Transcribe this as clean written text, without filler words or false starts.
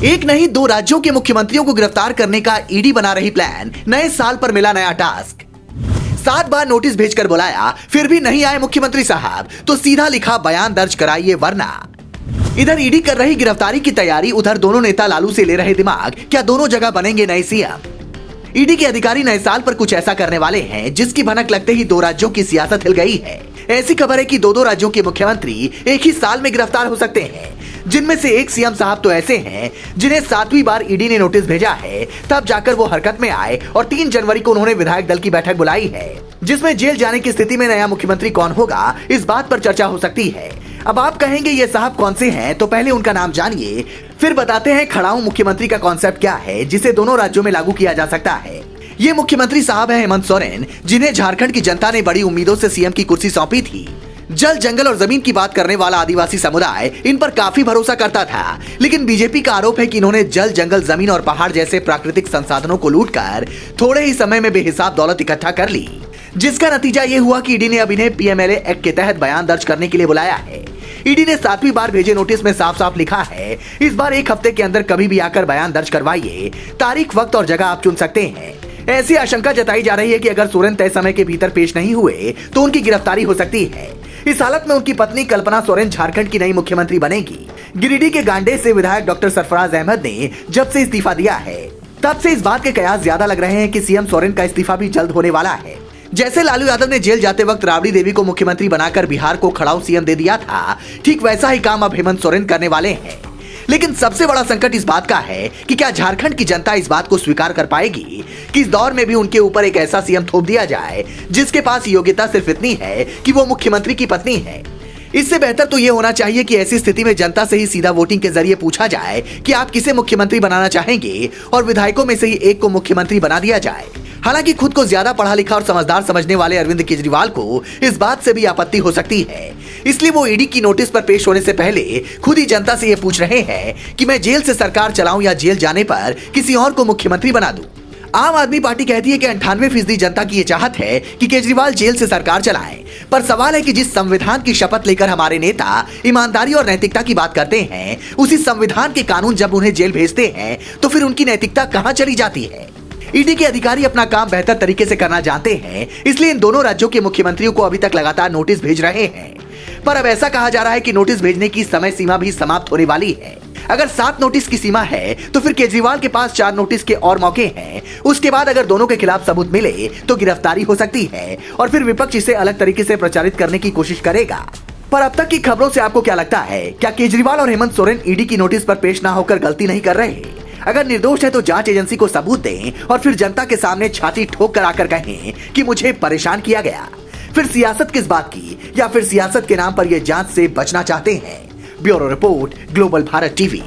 एक नहीं दो राज्यों के मुख्यमंत्रियों को गिरफ्तार करने का ईडी बना रही प्लान। नए साल पर मिला नया टास्क। 7 बार नोटिस भेजकर बुलाया, फिर भी नहीं आए मुख्यमंत्री साहब, तो सीधा लिखा बयान दर्ज कराइए वरना। इधर ईडी कर रही गिरफ्तारी की तैयारी, उधर दोनों नेता लालू से ले रहे दिमाग, क्या दोनों जगह बनेंगे नए सीएम। ईडी के अधिकारी नए साल पर कुछ ऐसा करने वाले हैं जिसकी भनक लगते ही 2 राज्यों की सियासत हिल गई है। ऐसी खबर है कि 2 राज्यों के मुख्यमंत्री एक ही साल में गिरफ्तार हो सकते हैं, जिनमें से एक सीएम साहब तो ऐसे हैं जिन्हें 7वीं बार ईडी ने नोटिस भेजा है, तब जाकर वो हरकत में आए और 3 जनवरी को उन्होंने विधायक दल की बैठक बुलाई है, जिसमें जेल जाने की स्थिति में नया मुख्यमंत्री कौन होगा, इस बात पर चर्चा हो सकती है। अब आप कहेंगे ये साहब कौन से हैं, तो पहले उनका नाम जानिए, फिर बताते हैं खड़ाऊ मुख्यमंत्री का कॉन्सेप्ट क्या है जिसे दोनों राज्यों में लागू किया जा सकता है। ये मुख्यमंत्री साहब है हेमंत सोरेन, जिन्हें झारखंड की जनता ने बड़ी उम्मीदों से सीएम की कुर्सी सौंपी थी। जल, जंगल और जमीन की बात करने वाला आदिवासी समुदाय इन पर काफी भरोसा करता था, लेकिन बीजेपी का आरोप है कि इन्होंने जल, जंगल, जमीन और पहाड़ जैसे प्राकृतिक संसाधनों को लूटकर थोड़े ही समय में बेहिसाब दौलत इकट्ठा कर ली, जिसका नतीजा ये हुआ कि ईडी ने अब इन्हें पीएमएलए एक्ट के तहत बयान दर्ज करने के लिए बुलाया है। ईडी ने 7वीं बार भेजे नोटिस में साफ साफ लिखा है, इस बार 1 हफ्ते के अंदर कभी भी आकर बयान दर्ज करवाइए, तारीख, वक्त और जगह आप चुन सकते हैं। ऐसी आशंका जताई जा रही है कि अगर सोरेन तय समय के भीतर पेश नहीं हुए तो उनकी गिरफ्तारी हो सकती है। इस हालत में उनकी पत्नी कल्पना सोरेन झारखंड की नई मुख्यमंत्री बनेगी। गिरिडीह के गांडे से विधायक डॉक्टर सरफराज अहमद ने जब से इस्तीफा दिया है, तब से इस बात के कयास ज्यादा लग रहे हैं कि सीएम सोरेन का इस्तीफा भी जल्द होने वाला है। जैसे लालू यादव ने जेल जाते वक्त राबड़ी देवी को मुख्यमंत्री बनाकर बिहार को खड़ाऊ सीएम दे दिया था, ठीक वैसा ही काम अब हेमंत सोरेन करने वाले हैं। लेकिन सबसे बड़ा संकट इस बात का है कि क्या झारखंड की जनता इस बात को स्वीकार कर पाएगी कि इस दौर में भी उनके ऊपर एक ऐसा सीएम थोप दिया जाए जिसके पास योग्यता सिर्फ इतनी है कि वो मुख्यमंत्री की पत्नी है। इससे बेहतर तो ये होना चाहिए कि ऐसी स्थिति में जनता से ही सीधा वोटिंग के जरिए पूछा जाए कि आप किसे मुख्यमंत्री बनाना चाहेंगे और विधायकों में से ही एक को मुख्यमंत्री बना दिया जाए। हालांकि खुद को ज्यादा पढ़ा लिखा और समझदार समझने वाले अरविंद केजरीवाल को इस बात से भी आपत्ति हो सकती है, इसलिए वो ईडी की नोटिस पर पेश होने से पहले खुद ही जनता से ये पूछ रहे हैं कि मैं जेल से सरकार चलाऊं या जेल जाने पर किसी और को मुख्यमंत्री बना दूं। आम आदमी पार्टी कहती है कि 98% जनता की ये चाहत है कि केजरीवाल जेल से सरकार चलाएं, पर सवाल है कि जिस संविधान की शपथ लेकर हमारे नेता ईमानदारी और नैतिकता की बात करते हैं, उसी संविधान के कानून जब उन्हें जेल भेजते हैं तो फिर उनकी नैतिकता कहां चली जाती है। ईडी के अधिकारी अपना काम बेहतर तरीके से करना जानते हैं, इसलिए इन दोनों राज्यों के मुख्यमंत्रियों को अभी तक लगातार नोटिस भेज रहे हैं। पर अब ऐसा कहा जा रहा है कि नोटिस भेजने की समय सीमा भी समाप्त होने वाली है। अगर 7 नोटिस की सीमा है तो फिर केजरीवाल के पास 4 नोटिस के और मौके हैं। उसके बाद अगर दोनों के खिलाफ सबूत मिले तो गिरफ्तारी हो सकती है और फिर विपक्ष इसे अलग तरीके से प्रचारित करने की कोशिश करेगा। पर अब तक की खबरों से आपको क्या लगता है, क्या केजरीवाल और हेमंत सोरेन ईडी की नोटिस पर पेश ना होकर गलती नहीं कर रहे? अगर निर्दोष है तो जांच एजेंसी को सबूत दें और फिर जनता के सामने छाती ठोक कर आकर कहें कि मुझे परेशान किया गया। फिर सियासत किस बात की, या फिर सियासत के नाम पर ये जांच से बचना चाहते हैं? Bureau report, global Bharat TV.